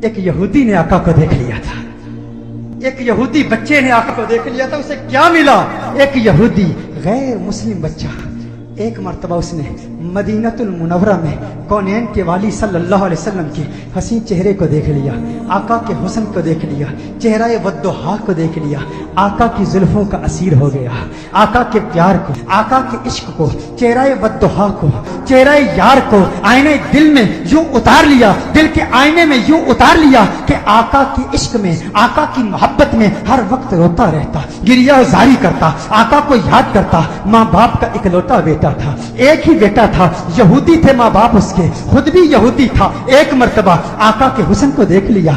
ایک یہودی نے آقا کو دیکھ لیا تھا، ایک یہودی بچے نے آقا کو دیکھ لیا تھا. اسے کیا ملا؟ ایک یہودی غیر مسلم بچہ ایک مرتبہ اس نے مدینہ المنورہ میں کونین کے والی صلی اللہ علیہ وسلم کے حسین چہرے کو دیکھ لیا، آقا کے حسن کو دیکھ لیا، چہرہ والضحیٰ کو دیکھ لیا، آقا کی زلفوں کا اسیر ہو گیا، آقا کے پیار کو، آقا کے عشق کو، چہرہ والضحیٰ کو، چہرہ یار کو آئینے دل میں یوں اتار لیا، دل کے آئینے میں یوں اتار لیا کہ آقا کے عشق میں، آقا کی محبت میں ہر وقت روتا رہتا، گریہ زاری کرتا، آقا کو یاد کرتا. ماں باپ کا اکلوتا بیٹا تھا، ایک ہی بیٹا تھا، یہودی تھے ماں باپ اس کے، خود بھی یہودی تھا. ایک مرتبہ آقا کے حسن کو دیکھ لیا،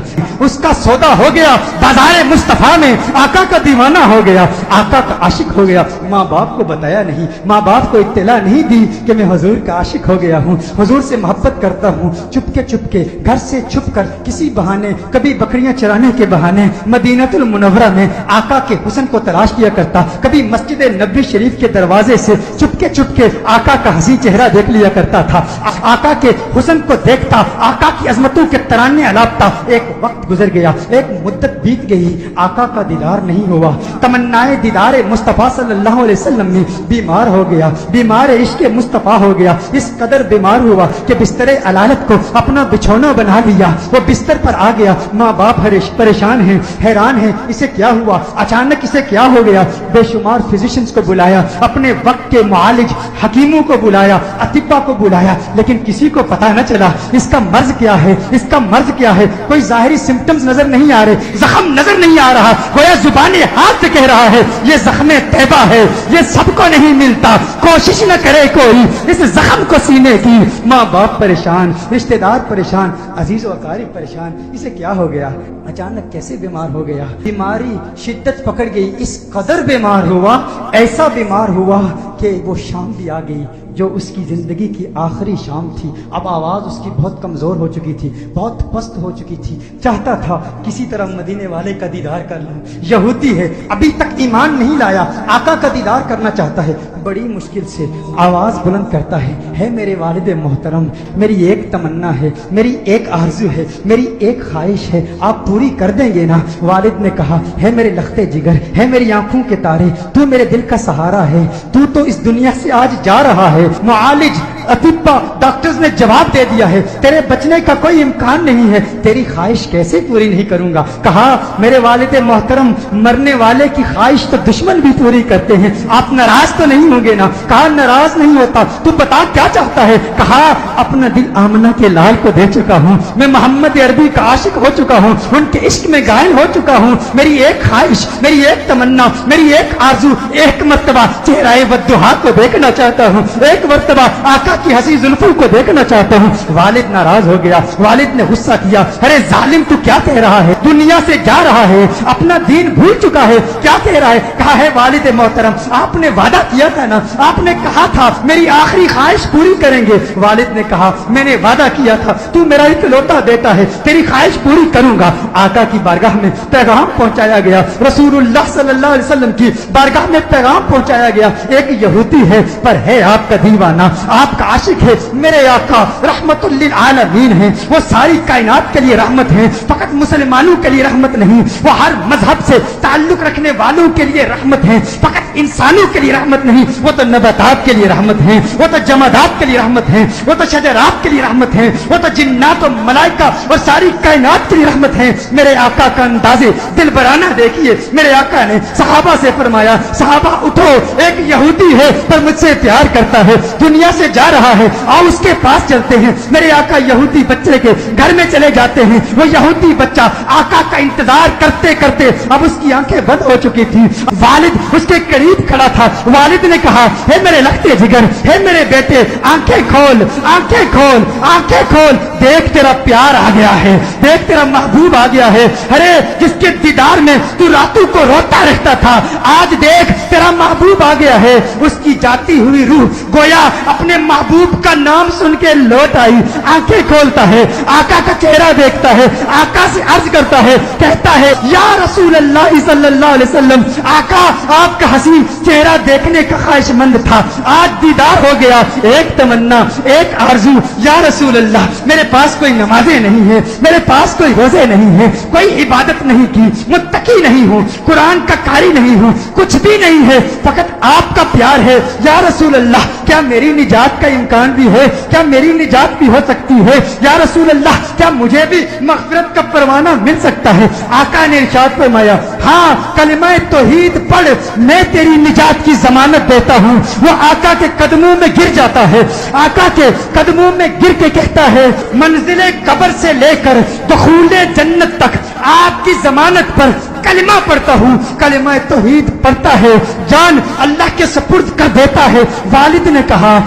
اس کا سودا ہو گیا، بازار مصطفیٰ میں آقا کا دیوانہ ہو گیا، آقا کا عاشق ہو گیا. ماں باپ کو بتایا نہیں، ماں باپ کو اطلاع نہیں دی کہ میں حضور کا عاشق ہو گیا ہوں، حضور سے محبت کرتا ہوں. چپ کے گھر سے چھپ کر کسی بہانے، کبھی بکریاں چرانے کے بہانے مدینہ المنورہ میں آقا کے حسن کو تلاش کیا کرتا، کبھی مسجد نبوی شریف کے دروازے سے چپ کے آقا کا حسین چہرہ دیکھ لیا کرتا تھا، آقا کے حسن کو دیکھتا، آقا کی عظمتوں کے ترانے الاپتا. ایک وقت گزر گیا، ایک مدت بیت گئی، آقا کا دیدار نہیں ہوا. تمنائے دیدار مصطفیٰ صلی اللہ علیہ وسلم میں بیمار ہو گیا، بیمار عشق مصطفیٰ ہو گیا. اس قدر بیمار ہوا کہ بستر علالت کو اپنا بچھونا بنا لیا، وہ بستر پر آ گیا. ماں باپ پریشان ہیں، حیران ہیں، اسے کیا ہوا، اچانک اسے کیا ہو گیا. بے شمار فزیشنز کو بلایا، اپنے وقت کے معالج حکیموں کو بلایا، اطباء کو بلایا، لیکن کسی کو پتہ نہ چلا اس کا مرض کیا ہے، اس کا مرض کیا ہے. کوئی ظاہری سمپٹمز نظر نہیں آ رہے، زخم نظر نہیں آ رہا، گویا زبان ہاتھ سے کہہ رہا ہے یہ زخم طیبہ ہے، یہ سب کو نہیں ملتا، کوشش نہ کرے کوئی اس زخم کو سینے کی. ماں باپ پریشان، رشتہ دار پریشان، عزیز و اقارب پریشان. اسے کیا ہو گیا، اچانک کیسے بیمار ہو گیا. بیماری شدت پکڑ گئی، اس قدر بیمار ہوا، ایسا بیمار ہوا کہ وہ شام بھی آ گئی جو اس کی زندگی کی آخری شام تھی. اب آواز اس کی بہت کمزور ہو چکی تھی، بہت پست ہو چکی تھی. چاہتا تھا کسی طرح مدینے والے کا دیدار کر لوں. یہودی ہے، ابھی تک ایمان نہیں لایا، آقا کا دیدار کرنا چاہتا ہے. بڑی مشکل سے آواز بلند کرتا ہے میرے والد محترم، میری ایک تمنا ہے، میری ایک آرزو ہے، میری ایک خواہش ہے، آپ پوری کر دیں گے نا؟ والد نے کہا ہے میرے لخت جگر، ہے میری آنکھوں کے تارے، تو میرے دل کا سہارا ہے، تو اس دنیا سے آج جا رہا ہے. معالج اطباء ڈاکٹرز نے جواب دے دیا ہے تیرے بچنے کا کوئی امکان نہیں ہے، تیری خواہش کیسے پوری نہیں کروں گا؟ کہا میرے والد محترم، مرنے والے کی خواہش تو دشمن بھی پوری کرتے ہیں، آپ ناراض تو نہیں ہوں گے نا؟ کہا ناراض نہیں ہوتا، تو بتا کیا چاہتا ہے؟ کہا اپنا دل آمنہ کے لال کو دے چکا ہوں، میں محمد عربی کا عاشق ہو چکا ہوں، ان کے عشق میں گائل ہو چکا ہوں. میری ایک خواہش، میری ایک تمنا، میری ایک آرزو، ایک مرتبہ چہرہ والضحیٰ کو دیکھنا چاہتا ہوں، ایک مرتبہ آقا کی حسین زلفوں کو دیکھنا چاہتا ہوں. والد ناراض ہو گیا، والد نے غصہ کیا، ارے ظالم تو کیا کہہ رہا ہے، دنیا سے جا رہا ہے، اپنا دین بھول چکا ہے، کیا کہہ رہا ہے؟ کہا ہے والد محترم، آپ نے وعدہ کیا تھا نا، آپ نے کہا تھا میری آخری خواہش پوری کریں گے. والد نے کہا میں نے وعدہ کیا تھا، تو میرا اکلوتا بیٹا ہے، تیری خواہش پوری کروں گا. آقا کی بارگاہ میں پیغام پہنچایا گیا، رسول اللہ صلی اللہ علیہ وسلم کی بارگاہ میں پیغام پہنچایا گیا. ایک یہودی ہے پر ہے آپ کا دیوانہ، آپ کا عاشق ہے. میرے آقا رحمت للعالمین ہیں، وہ ساری کائنات کے لیے رحمت ہیں، فقط مسلمانوں کے لیے رحمت نہیں، وہ ہر مذہب سے تعلق رکھنے والوں کے لیے رحمت ہیں، فقط انسانوں کے لیے رحمت نہیں، وہ تو نباتات کے لیے رحمت ہیں، وہ تو جمادات کے لیے رحمت ہیں، وہ تو شجرات کے لیے رحمت ہیں، وہ تو جنات و ملائکہ اور ساری کائنات کے لیے رحمت ہیں. میرے آقا کا انداز دل برانہ دیکھیے. میرے آقا نے صحابہ سے فرمایا صحابہ اٹھو، ایک یہودی ہے پر مجھ سے پیار کرتا ہے، دنیا سے جا رہا ہے، آؤ اس کے پاس چلتے ہیں. میرے آقا یہودی بچے کے گھر میں چلے جاتے ہیں. وہ یہودی بچہ آقا کا انتظار کرتے کرتے اب اس کی آنکھیں بند ہو چکی تھی. والد اس کے قریب کھڑا تھا. والد نے کہا ہے میرے لختے جگر، ہے میرے بیٹے، آنکھیں کھول، آنکھیں کھول، آنکھیں کھول، دیکھ تیرا پیار آ گیا ہے، دیکھ تیرا محبوب آ گیا ہے. ارے جس کے دیدار میں تو راتوں کو روتا رہتا تھا، آج دیکھ تیرا محبوب آ گیا ہے. اس کی جاتی ہوئی روح گویا اپنے महबूब का नाम सुन के लौट आई, आंखें खोलता है, आका का चेहरा देखता है, आका से अर्ज करता है, कहता है या रसूल अल्लाह सल्लल्लाहु अलैहि वसल्लम, आका आपका हसीन चेहरा देखने का ख्वाहिशमंद था, आज दीदार हो गया। एक तमन्ना, एक आरज़ू, या रसूल अल्लाह मेरे पास कोई नमाजें नहीं है, मेरे पास कोई रोजे नहीं है, कोई इबादत नहीं की, मुत्तकी नहीं हूँ, कुरान का कारी नहीं हूँ, कुछ भी नहीं है, फकत आपका प्यार है। या रसूल अल्लाह क्या मेरी निजात का इम्कान भी है, क्या मेरी निजात भी हो सकती है? या रसूल अल्लाह क्या मुझे भी मग़फ़िरत का परवाना मिल सकता है? आका ने इरशाद फरमाया, हाँ कलिमा तौहीद पढ़, मैं तेरी निजात की जमानत देता हूँ। वो आका के कदमों में गिर जाता है, आका के कदमों में गिर के कहता है, मंजिले कब्र से लेकर दुखूले जन्नत तक आपकी जमानत पर कलिमा पढ़ता हूँ। कलिमा तौहीद पढ़ता है, जान अल्लाह के सपुर्द कर देता है। वालिद ने कहा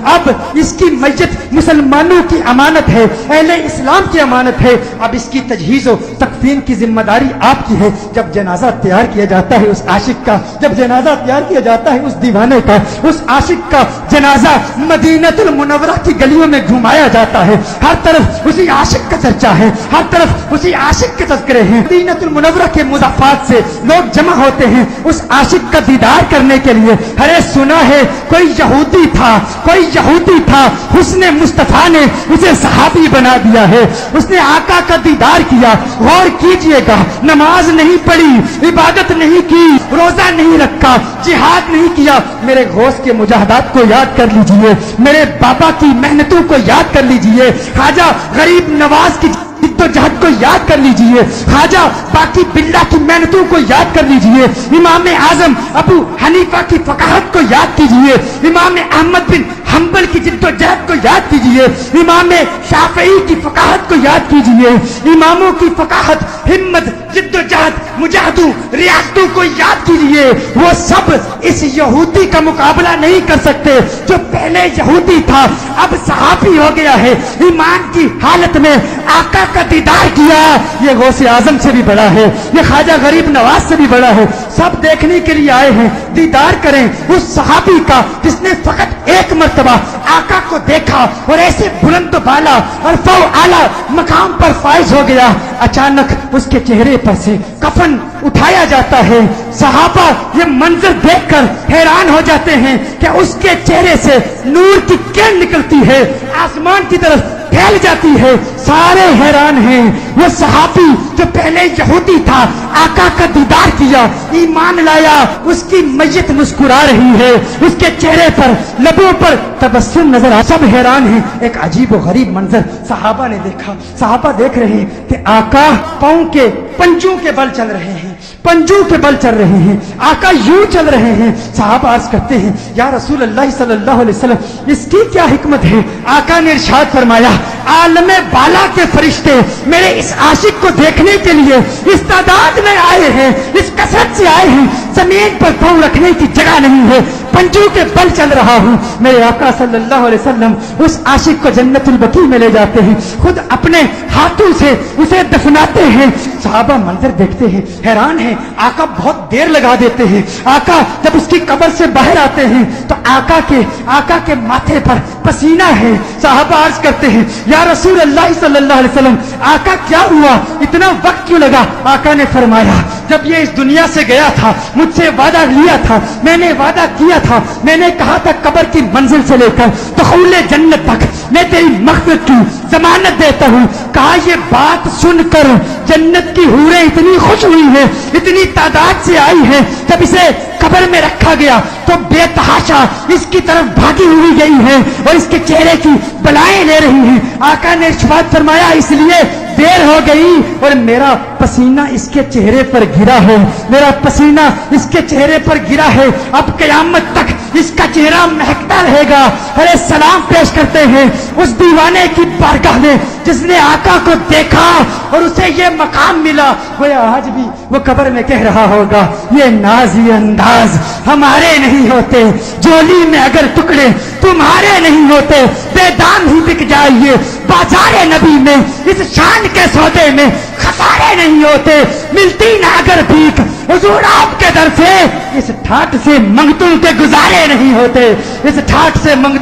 अब इसकी मैयत मुसलमानों की अमानत है, अहले इस्लाम की अमानत है, अब इसकी तजहीज़ और तकफीन की जिम्मेदारी आपकी है। जब जनाजा तैयार किया जाता है उस आशिक का, जब जनाजा तैयार किया जाता है उस दीवाने का, उस आशिक का जनाजा मदीनतुल मुनव्वरा की गलियों में घुमाया जाता है। हर तरफ उसी आशिक का चर्चा है, हर तरफ उसी आशिक के तज़किरे हैं। मदीनतुल मुनव्वरा के मुज़ाफ़ात से लोग जमा होते हैं उस आशिक का दीदार करने के लिए। अरे सुना है कोई यहूदी था, कोई यहूदी था, हुस्ने मुस्तफा ने उसे सहाबी बना दिया है। उसने आका का दीदार किया। गौर कीजिएगा, नमाज नहीं पढ़ी, इबादत नहीं की, रोजा नहीं रखा, जिहाद नहीं किया। मेरे गौस के मुजाहदात को याद कर लीजिए, मेरे बाबा की मेहनतों को याद कर लीजिए, ख्वाजा गरीब नवाज की जद्दोजहद को याद कर लीजिए, ख्वाजा बाकी बिल्ला की मेहनतों को याद कर लीजिए, इमाम आजम अबू हनीफा की फकाहत को याद कीजिए, इमाम अहमद बिन हम्बल की जिद्दोजहद को याद कीजिए, इमाम शाफई की फकाहत को याद कीजिए। इमामों की फकाहत, हिम्मत, जिद्दोजहद, मुजाहदों, रियासतों को याद कीजिए। वो सब इस यहूदी का मुकाबला नहीं कर सकते जो पहले यहूदी था अब सहाबी हो गया है। ईमान की हालत में आका का दीदार किया। ये गौसे आजम से भी बड़ा है, ये ख्वाजा गरीब नवाज से भी बड़ा है। सब देखने के लिए आए हैं, दीदार करें उस सहाबी का जिसने फकत एक मर्तबा आका को देखा और ऐसे बुलंद बाला और फौ आला मकाम पर फाइज हो गया। अचानक उसके चेहरे पर से कफन उठाया जाता है। सहाबा ये मंजर देखकर हैरान हो जाते हैं कि उसके चेहरे से नूर की किरण निकलती है, आसमान की तरफ फैल जाती है। सारे हैरान हैं। वो सहाबी जो पहले यहूदी था, आका का दीदार किया, ईमान लाया, उसकी मैयत मुस्कुरा रही है, उसके चेहरे पर, लबों पर तबस्सुम नजर आ। सब हैरान हैं। एक अजीब और गरीब मंजर सहाबा ने देखा। सहाबा देख रहे हैं कि आका पांव के पंजों के बल चल रहे हैं, पंजों के बल चल रहे हैं, आका यूं चल रहे हैं। साहब अर्ज करते हैं, या रसूल अल्लाह सल्लल्लाहु अलैहि वसल्लम इसकी क्या हिकमत है? आका ने इरशाद फरमाया, आलमे बाला के फरिश्ते मेरे इस आशिक को देखने के लिए इस तादाद में आए हैं, इस कसरत से आए हैं। जमीन पर पांव रखने की जगह नहीं है, पंजों के बल चल रहा हूं। मेरे आका सल्लल्लाहु अलैहि वसल्लम उस आशिक को जन्नतुल बकी में ले जाते हैं, खुद अपने हाथों से उसे दफनाते हैं। सहाबा मंजर देखते हैं, हैरान हैं। आका बहुत देर लगा देते हैं। आका जब उसकी कब्र से बाहर आते हैं तो आका के माथे पर पसीना है। सहाबा अर्ज करते हैं, या रसूल अल्लाह सल्लल्लाहु अलैहि वसल्लम आका क्या हुआ, इतना वक्त क्यों लगा? आका ने फरमाया, जब ये इस दुनिया से गया था मुझसे वादा लिया था, मैंने वादा किया था, मैंने कहा था कब्र की मंजिल से लेकर दुखूले जन्नत तक मैं तेरी मग़फ़िरत की जमानत देता हूँ। कहा ये बात सुनकर जन्नत की हूरें इतनी खुश हुई है, इतनी तादाद से आई है। जब इसे कब्र में रखा गया तो बेतहाशा इसकी तरफ भागी हुई गई है और इसके चेहरे की बलाएं ले रही हैं। आका ने इरशाद फरमाया, इसलिए देर हो गई और मेरा पसीना इसके चेहरे पर गिरा है, मेरा पसीना इसके चेहरे पर गिरा है। अब क़यामत तक इसका चेहरा महकता रहेगा। अरे सलाम पेश करते हैं उस दीवाने की बारगाह में जिसने आका को देखा और उसे ये मकाम मिला। वो आज भी वो कब्र में कह रहा होगा, ये नाज ये अंदाज हमारे नहीं होते, जोली में अगर टुकड़े तुम्हारे नहीं होते, बेदाम ही बिक जाइए बाजारे नबी में, इस शान के सौदे में खसारे नहीं होते, मिलती ना अगर भीख हुजूर आपके दर से, इस ठाठ से मंगतों के गुजारे नहीं होते, इस ठाठ से मंग